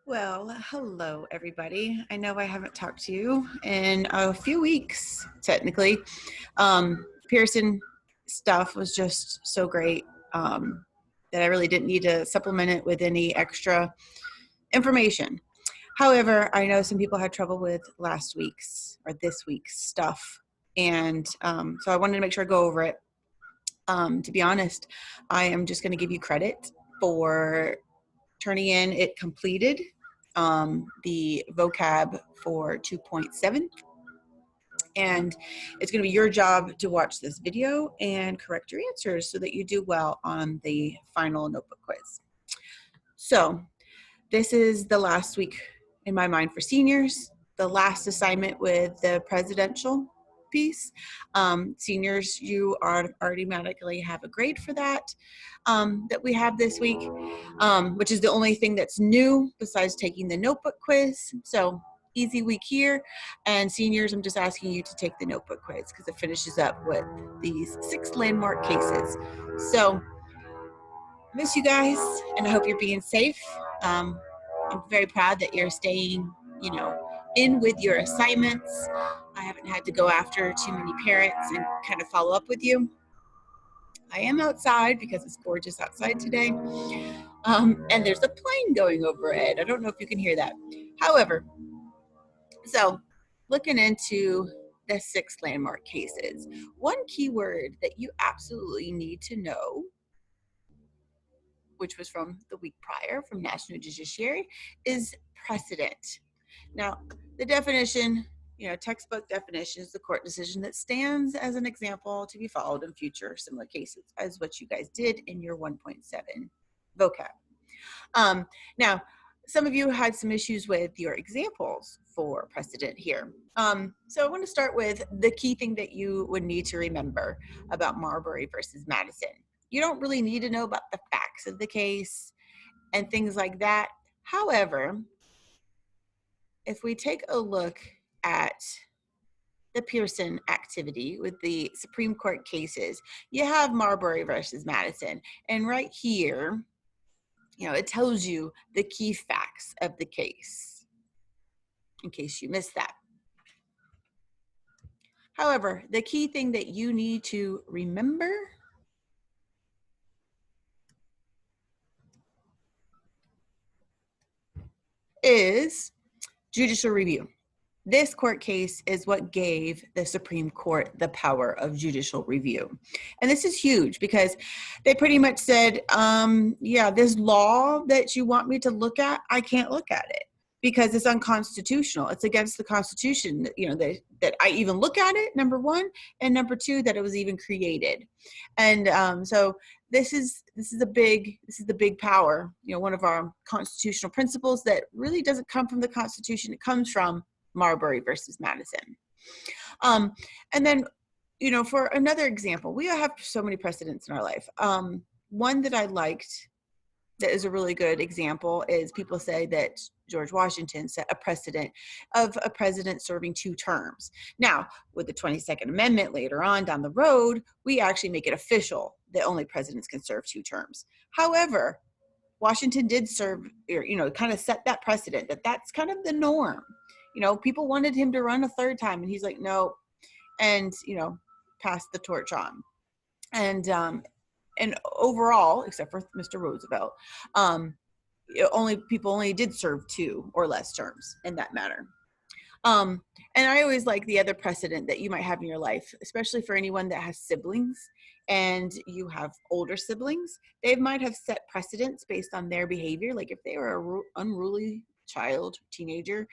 Well, hello everybody. I know I haven't talked to you in a few weeks, technically. Pearson stuff was just so great that I really didn't need to supplement it with any extra information. However, I know some people had trouble with last week's or this week's stuff. And so I wanted to make sure I go over it. To be honest, I am just going to give you credit for turning in it completed, the vocab for 2.7. And it's going to be your job to watch this video and correct your answers so that you do well on the final notebook quiz. So this is the last week in my mind for seniors, the last assignment with the presidential piece. Seniors, you automatically have a grade for that that we have this week, which is the only thing that's new besides taking the notebook quiz. So easy week here. And seniors, I'm just asking you to take the notebook quiz because it finishes up with these 6 landmark cases. So I miss you guys, and I hope you're being safe. I'm very proud that you're staying, in with your assignments. I haven't had to go after too many parents and kind of follow up with you. I am outside because it's gorgeous outside today. And there's a plane going overhead. I don't know if you can hear that. However, so looking into the 6 landmark cases, one key word that you absolutely need to know, which was from the week prior from National Judiciary, is precedent. Now, the definition, textbook definition is the court decision that stands as an example to be followed in future similar cases, as what you guys did in your 1.7 vocab. Now, some of you had some issues with your examples for precedent here. So I want to start with the key thing that you would need to remember about Marbury versus Madison. You don't really need to know about the facts of the case and things like that. However, if we take a look at the Pearson activity with the Supreme Court cases, you have Marbury versus Madison. And right here, it tells you the key facts of the case, in case you missed that. However, the key thing that you need to remember is judicial review. This court case is what gave the Supreme Court the power of judicial review. And this is huge because they pretty much said, this law that you want me to look at, I can't look at it because it's unconstitutional. It's against the Constitution, that I even look at it, number one, and number two, that it was even created. And so this is the big power, one of our constitutional principles that really doesn't come from the Constitution. It comes from Marbury versus Madison. And then, for another example, we have so many precedents in our life. One that I liked that is a really good example is people say that George Washington set a precedent of a president serving 2 terms. Now, with the 22nd Amendment later on down the road, we actually make it official that only presidents can serve 2 terms. However, Washington did serve, kind of set that precedent that that's kind of the norm. People wanted him to run a 3rd time, and he's like, no, and, passed the torch on. And overall, except for Mr. Roosevelt, people only did serve 2 or less terms in that matter. And I always like the other precedent that you might have in your life, especially for anyone that has siblings and you have older siblings. They might have set precedents based on their behavior. Like if they were an unruly child, teenager,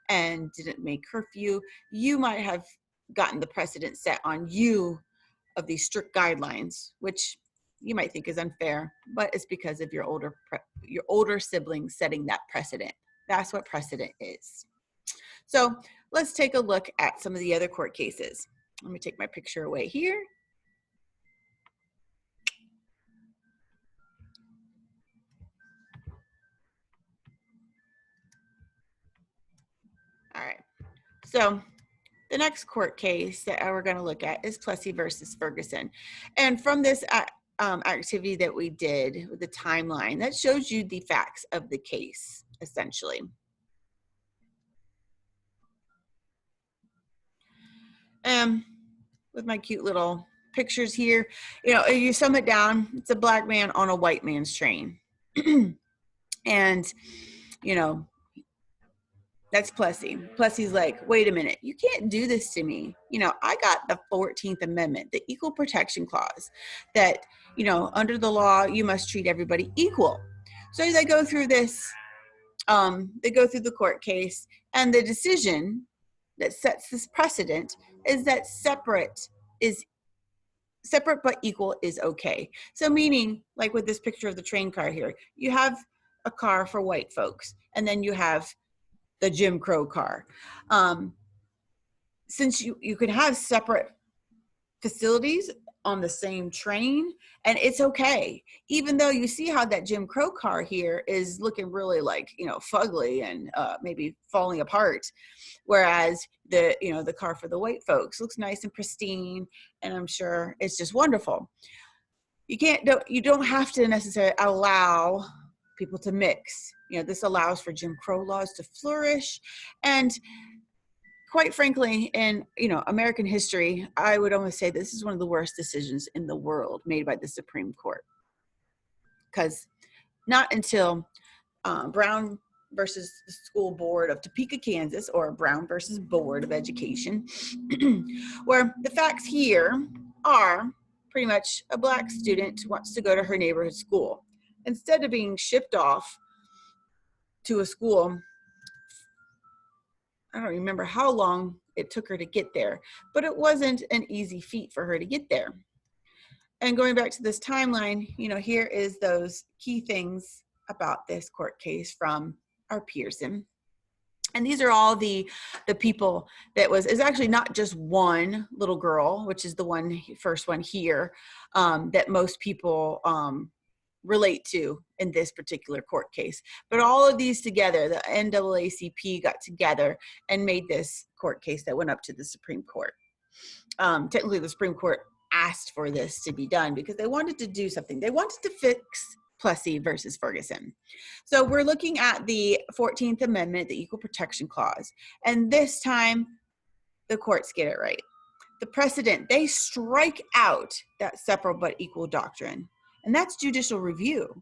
and didn't make curfew, you might have gotten the precedent set on you of these strict guidelines, which you might think is unfair, but it's because of your older siblings setting that precedent. That's what precedent is. So let's take a look at some of the other court cases. Let me take my picture away here. All right. So the next court case that we're going to look at is Plessy versus Ferguson. And from this activity that we did with the timeline, that shows you the facts of the case. essentially. With my cute little pictures here, you sum it down, it's a black man on a white man's train. And, that's Plessy. Plessy's like, wait a minute, you can't do this to me. I got the 14th Amendment, the Equal Protection Clause, that, under the law, you must treat everybody equal. So they go through this, they go through the court case, and the decision that sets this precedent is that separate but equal is okay. So meaning, like with this picture of the train car here, you have a car for white folks, and then you have the Jim Crow car. Since you could have separate facilities on the same train, and it's okay, even though you see how that Jim Crow car here is looking really like, fugly and maybe falling apart, whereas the car for the white folks looks nice and pristine, and I'm sure it's just wonderful. You don't have to necessarily allow people to mix. This allows for Jim Crow laws to flourish. And quite frankly, in American history, I would almost say this is one of the worst decisions in the world made by the Supreme Court. Because not until Brown versus the School Board of Topeka, Kansas, or Brown versus Board of Education, where the facts here are pretty much a black student wants to go to her neighborhood school. Instead of being shipped off to a school, I don't remember how long it took her to get there, but it wasn't an easy feat for her to get there. And going back to this timeline, here is those key things about this court case from our Pearson. And these are all the people that is actually not just one little girl, which is the first one here, that most people relate to in this particular court case. But all of these together, the NAACP got together and made this court case that went up to the Supreme Court. Technically, the Supreme Court asked for this to be done because they wanted to do something. They wanted to fix Plessy versus Ferguson. So we're looking at the 14th Amendment, the Equal Protection Clause. And this time, the courts get it right. The precedent, they strike out that separate but equal doctrine. And that's judicial review.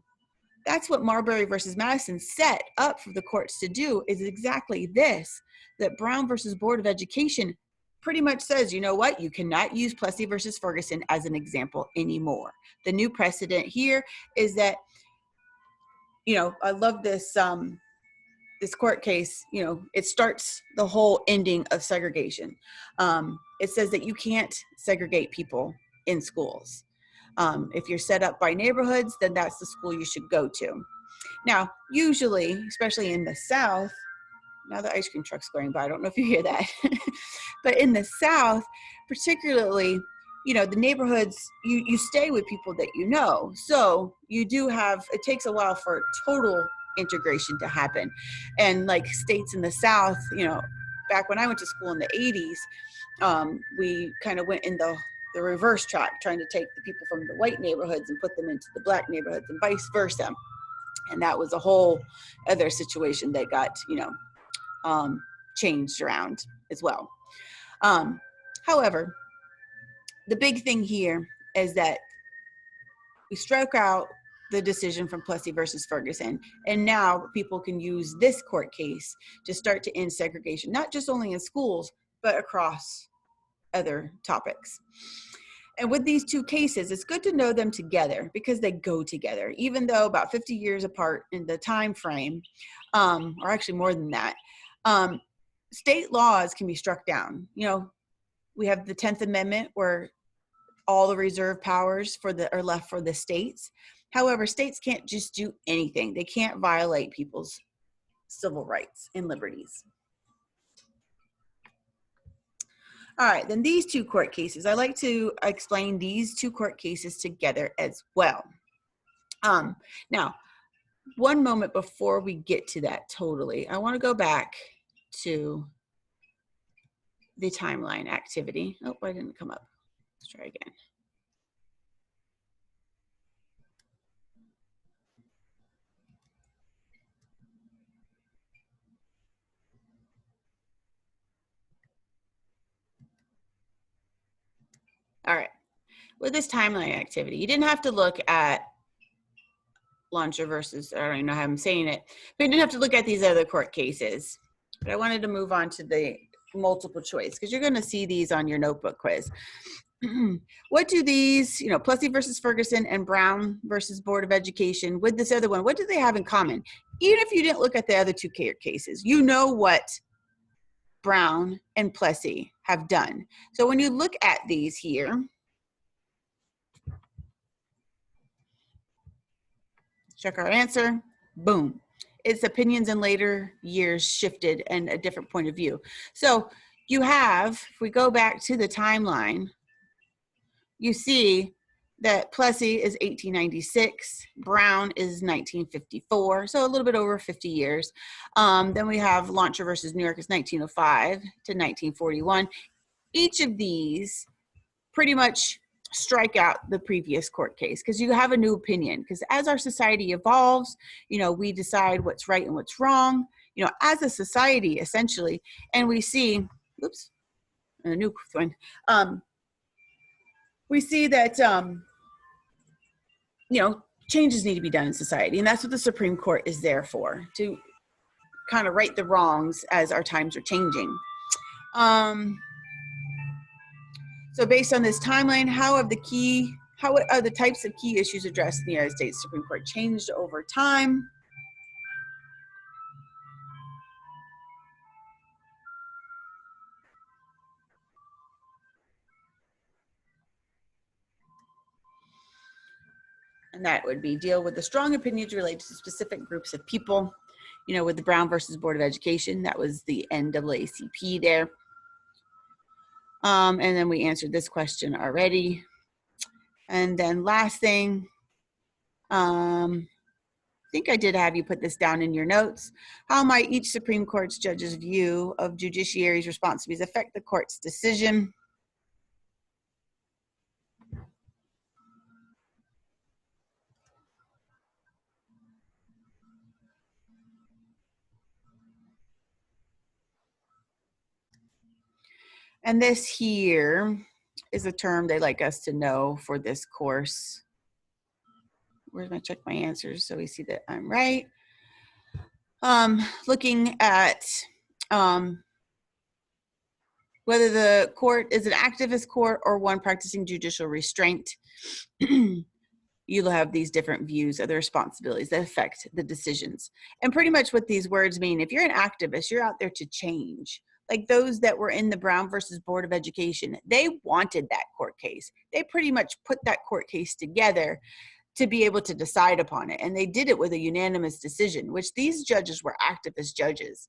That's what Marbury versus Madison set up for the courts to do, is exactly this, that Brown versus Board of Education pretty much says, you know what, you cannot use Plessy versus Ferguson as an example anymore. The new precedent here is that, I love this, this court case, it starts the whole ending of segregation. It says that you can't segregate people in schools. If you're set up by neighborhoods, then that's the school you should go to. Now, usually, especially in the South, now the ice cream truck's going by, I don't know if you hear that, but in the South, particularly, the neighborhoods, you stay with people that you know. So you do have, it takes a while for total integration to happen. And like states in the South, back when I went to school in the 80s, we kind of went in the reverse track, trying to take the people from the white neighborhoods and put them into the black neighborhoods and vice versa. And that was a whole other situation that got, changed around as well. However, the big thing here is that we struck out the decision from Plessy versus Ferguson, and now people can use this court case to start to end segregation, not just only in schools, but across other topics. And with these two cases, it's good to know them together because they go together, even though about 50 years apart in the time frame, or actually more than that. State laws can be struck down. We have the 10th Amendment where all the reserve powers are left for the states. However, states can't just do anything. They can't violate people's civil rights and liberties. All right, then these two court cases, I like to explain these two court cases together as well. Now, one moment before we get to that totally, I want to go back to the timeline activity. Oh, I didn't come up. Let's try again. with this timeline activity, you didn't have to look at Launcher versus, I don't even know how I'm saying it, but you didn't have to look at these other court cases. But I wanted to move on to the multiple choice because you're going to see these on your notebook quiz. What do these, Plessy versus Ferguson and Brown versus Board of Education with this other one, what do they have in common? Even if you didn't look at the other two cases, you know what Brown and Plessy have done. So when you look at these here, check our answer, boom. Its opinions in later years shifted and a different point of view. So you have, if we go back to the timeline, you see that Plessy is 1896, Brown is 1954, so a little bit over 50 years. Then we have Launcher versus New York is 1905 to 1941. Each of these pretty much strike out the previous court case because you have a new opinion. Because as our society evolves, we decide what's right and what's wrong, as a society essentially, and we see, oops, a new one. We see that, changes need to be done in society. And that's what the Supreme Court is there for, to kind of right the wrongs as our times are changing. So based on this timeline, how are the types of key issues addressed in the United States Supreme Court changed over time? And that would be deal with the strong opinions related to specific groups of people. With the Brown versus Board of Education, that was the NAACP there. And then we answered this question already. And then last thing, I think I did have you put this down in your notes. How might each Supreme Court's judge's view of judiciary's responsibilities affect the court's decision? And this here is a term they like us to know for this course. Where's my check my answers so we see that I'm right? Looking at whether the court is an activist court or one practicing judicial restraint. You'll have these different views of the responsibilities that affect the decisions. And pretty much what these words mean, if you're an activist, you're out there to change. Like those that were in the Brown versus Board of Education, they wanted that court case. They pretty much put that court case together to be able to decide upon it. And they did it with a unanimous decision, which these judges were activist judges.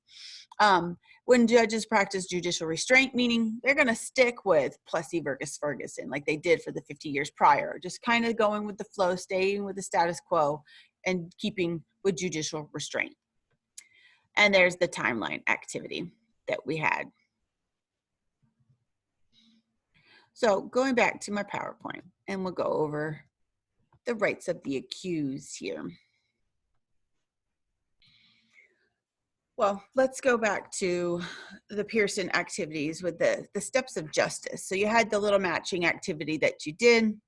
When judges practice judicial restraint, meaning they're going to stick with Plessy versus Ferguson like they did for the 50 years prior, just kind of going with the flow, staying with the status quo and keeping with judicial restraint. And there's the timeline activity that we had. So going back to my PowerPoint, and we'll go over the rights of the accused here. Well, let's go back to the Pearson activities with the steps of justice. So you had the little matching activity that you did,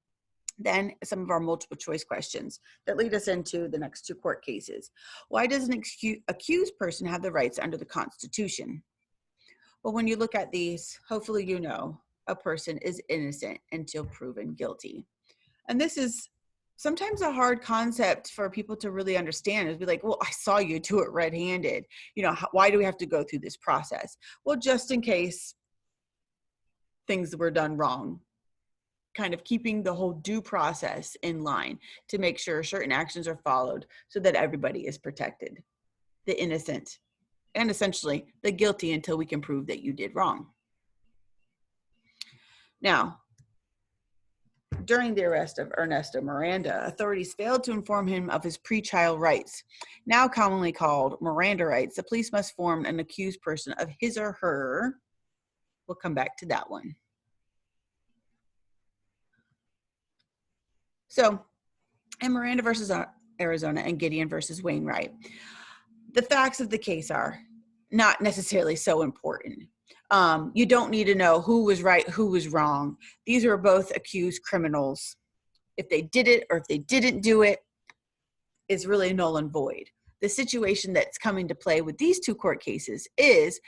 then some of our multiple choice questions that lead us into the next two court cases. Why does an accused person have the rights under the Constitution? Well, when you look at these, hopefully you know a person is innocent until proven guilty. And this is sometimes a hard concept for people to really understand, is be like, well, I saw you do it red-handed. Why do we have to go through this process? Well, just in case things were done wrong, kind of keeping the whole due process in line to make sure certain actions are followed so that everybody is protected, the innocent and essentially the guilty until we can prove that you did wrong. Now, during the arrest of Ernesto Miranda, authorities failed to inform him of his pretrial rights. Now commonly called Miranda rights, the police must inform an accused person of his or her. We'll come back to that one. So, in Miranda versus Arizona and Gideon versus Wainwright, the facts of the case are not necessarily so important. You don't need to know who was right, who was wrong. These are both accused criminals. If they did it or if they didn't do it is really null and void. The situation that's come into play with these two court cases is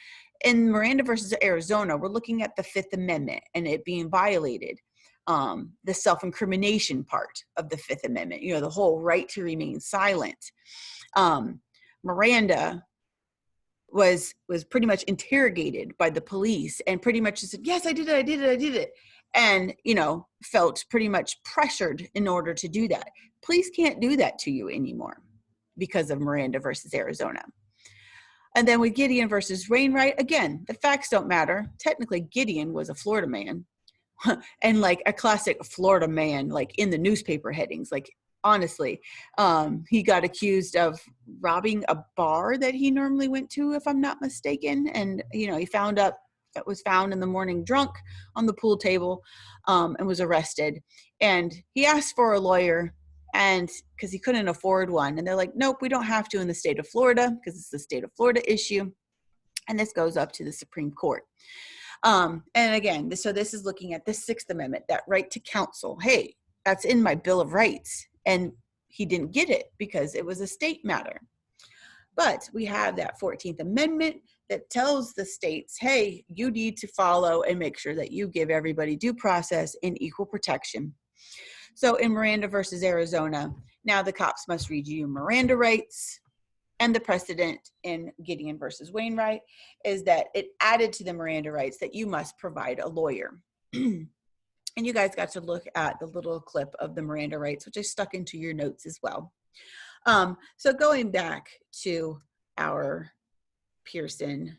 in Miranda versus Arizona, we're looking at the Fifth Amendment and it being violated. The self-incrimination part of the Fifth Amendment, the whole right to remain silent. Miranda was pretty much interrogated by the police and pretty much said, yes, I did it. And, felt pretty much pressured in order to do that. Police can't do that to you anymore because of Miranda versus Arizona. And then with Gideon versus Wainwright, again, the facts don't matter. Technically, Gideon was a Florida man and like a classic Florida man, like in the newspaper headings, like honestly, he got accused of robbing a bar that he normally went to, if I'm not mistaken. And, he was found in the morning drunk on the pool table and was arrested. And he asked for a lawyer and because he couldn't afford one. And they're like, nope, we don't have to in the state of Florida because it's the state of Florida issue. And this goes up to the Supreme Court. And again, so this is looking at the Sixth Amendment, that right to counsel. Hey, that's in my Bill of Rights. And he didn't get it because it was a state matter. But we have that 14th Amendment that tells the states, hey, you need to follow and make sure that you give everybody due process and equal protection. So in Miranda versus Arizona, now the cops must read you your Miranda rights. And the precedent in Gideon versus Wainwright is that it added to the Miranda rights that you must provide a lawyer. And you guys got to look at the little clip of the Miranda rights, which I stuck into your notes as well. So going back to our Pearson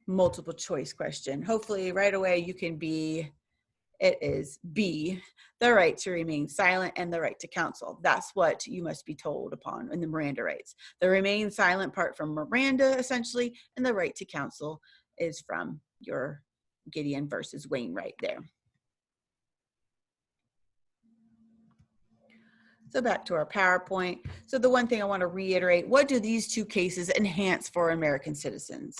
multiple choice question, hopefully right away you can it is B, the right to remain silent and the right to counsel. That's what you must be told upon in the Miranda rights. The remain silent part from Miranda, essentially, and the right to counsel is from your Gideon versus Wainwright there. So back to our PowerPoint. So the one thing I want to reiterate, what do these two cases enhance for American citizens?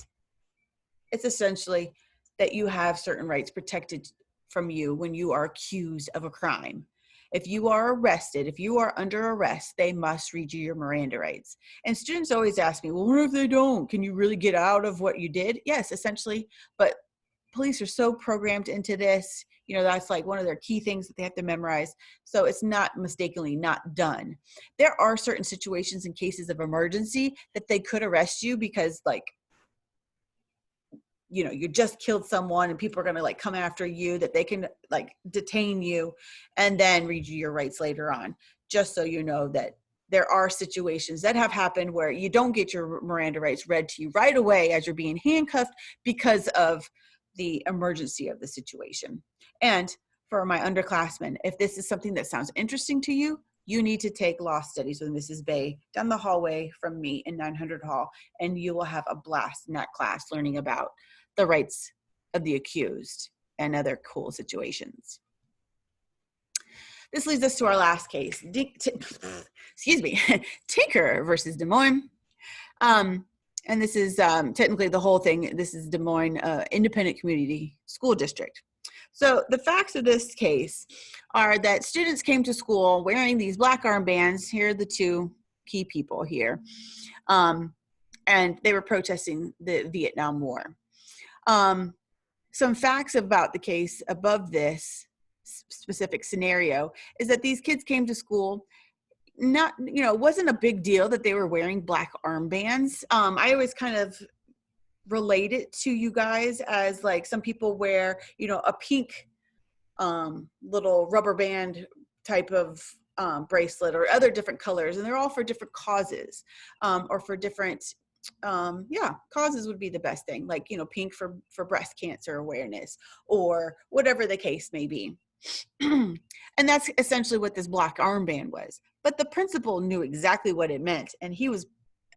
It's essentially that you have certain rights protected from you when you are accused of a crime. If you are arrested, if you are under arrest, they must read you your Miranda rights. And students always ask me, well, what if they don't? Can you really get out of what you did? Yes, essentially, but police are so programmed into this, that's like one of their key things that they have to memorize. So it's not mistakenly not done. There are certain situations in cases of emergency that they could arrest you because you just killed someone and people are going to come after you, that they can detain you and then read you your rights later on. Just so you know that there are situations that have happened where you don't get your Miranda rights read to you right away as you're being handcuffed because of the emergency of the situation. And for my underclassmen, if this is something that sounds interesting to you, you need to take law studies with Mrs. Bay down the hallway from me in 900 Hall, and you will have a blast in that class learning about the rights of the accused and other cool situations. This leads us to our last case, Tinker versus Des Moines. And this is technically the whole thing. This is Des Moines Independent Community School District. So the facts of this case are that students came to school wearing these black armbands. Here are the two key people here. And they were protesting the Vietnam War. Some facts about the case above this specific scenario is that these kids came to school, it wasn't a big deal that they were wearing black armbands. I always kind of relate it to you guys as some people wear, a pink little rubber band type of bracelet or other different colors, and they're all for different causes or for different causes would be the best thing, pink for breast cancer awareness or whatever the case may be. And that's essentially what this black armband was. But the principal knew exactly what it meant, and he was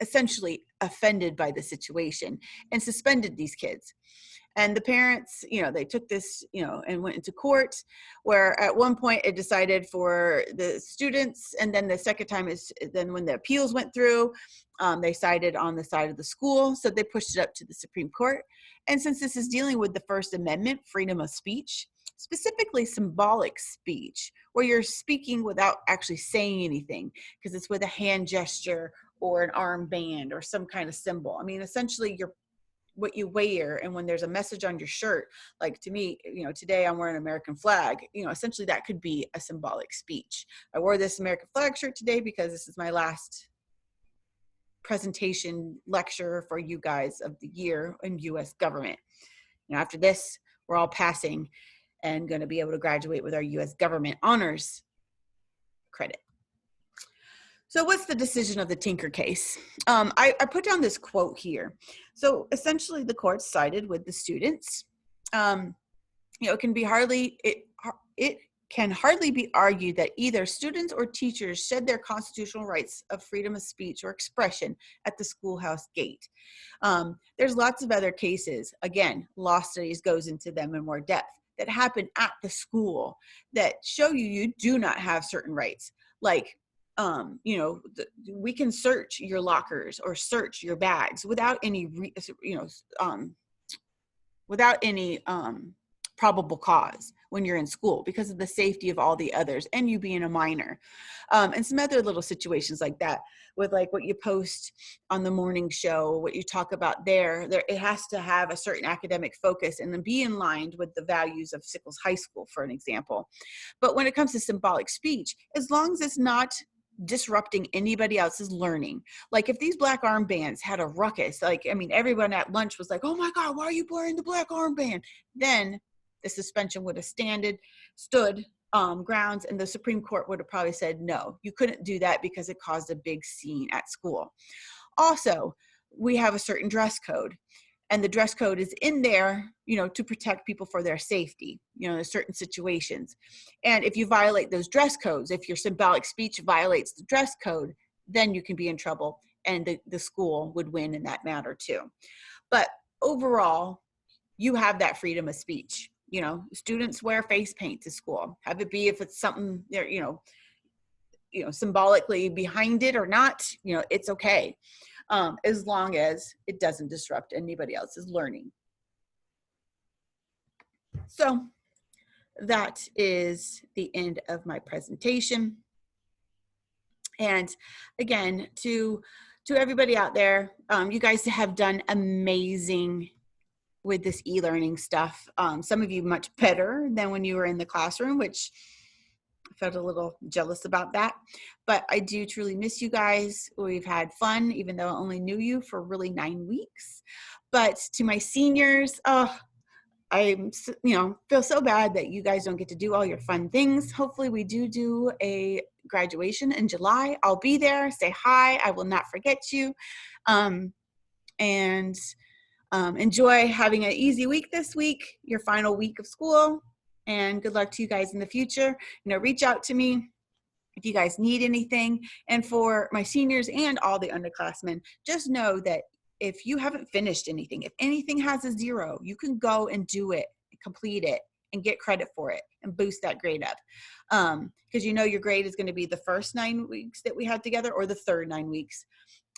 essentially offended by the situation and suspended these kids. And the parents, they took this, and went into court, where at one point it decided for the students, and then the second time is then when the appeals went through, they sided on the side of the school, so they pushed it up to the Supreme Court. And since this is dealing with the First Amendment, freedom of speech, specifically symbolic speech, where you're speaking without actually saying anything, because it's with a hand gesture or an armband or some kind of symbol. I mean, essentially what you wear, and when there's a message on your shirt, like to me, today I'm wearing an American flag, essentially that could be a symbolic speech. I wore this American flag shirt today because this is my last presentation lecture for you guys of the year in U.S. government. After this, we're all passing and going to be able to graduate with our U.S. government honors credit. So what's the decision of the Tinker case? I put down this quote here. So essentially the court sided with the students. It can hardly be argued that either students or teachers shed their constitutional rights of freedom of speech or expression at the schoolhouse gate. There's lots of other cases. Again, law studies goes into them in more depth that happen at the school that show you do not have certain rights. Like, we can search your lockers or search your bags without any, probable cause when you're in school because of the safety of all the others and you being a minor. And some other little situations like that with like what you post on the morning show, what you talk about there, it has to have a certain academic focus and then be in line with the values of Sickles High School, for an example. But when it comes to symbolic speech, as long as it's not disrupting anybody else's learning. Like if these black armbands had a ruckus, everyone at lunch was like, oh my God, why are you wearing the black armband? Then the suspension would have stood grounds, and the Supreme Court would have probably said, no, you couldn't do that because it caused a big scene at school. Also, we have a certain dress code, and the dress code is in there, to protect people for their safety, in certain situations. And if you violate those dress codes, if your symbolic speech violates the dress code, then you can be in trouble, and the school would win in that matter too. But overall, you have that freedom of speech. Students wear face paint to school. Have it be if it's something there, symbolically behind it or not, it's okay. As long as it doesn't disrupt anybody else's learning. So that is the end of my presentation. And again, to everybody out there, you guys have done amazing with this e-learning stuff. Some of you much better than when you were in the classroom, which I felt a little jealous about that. But I do truly miss you guys. We've had fun, even though I only knew you for really 9 weeks. But to my seniors, I feel so bad that you guys don't get to do all your fun things. Hopefully we do a graduation in July. I'll be there. Say hi. I will not forget you. Enjoy having an easy week this week, your final week of school, and good luck to you guys in the future. Reach out to me if you guys need anything. And for my seniors and all the underclassmen, just know that if you haven't finished anything, if anything has a 0, you can go and do it, complete it, and get credit for it and boost that grade up. Because your grade is going to be the first 9 weeks that we had together or the third 9 weeks.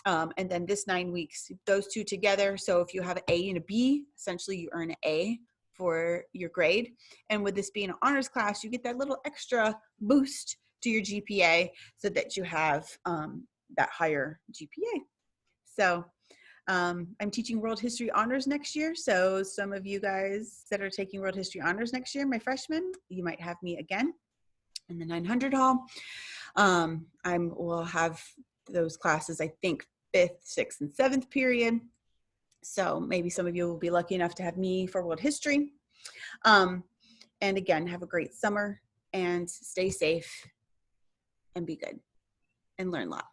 And then this 9 weeks, those two together. So if you have an A and a B, essentially you earn an A for your grade. And with this being an honors class, you get that little extra boost to your GPA so that you have that higher GPA. So I'm teaching World History Honors next year. So some of you guys that are taking World History Honors next year, my freshmen, you might have me again in the 900 hall. We'll have those classes, I think, 5th, 6th, and 7th period. So maybe some of you will be lucky enough to have me for World History. And again, have a great summer and stay safe and be good and learn lots.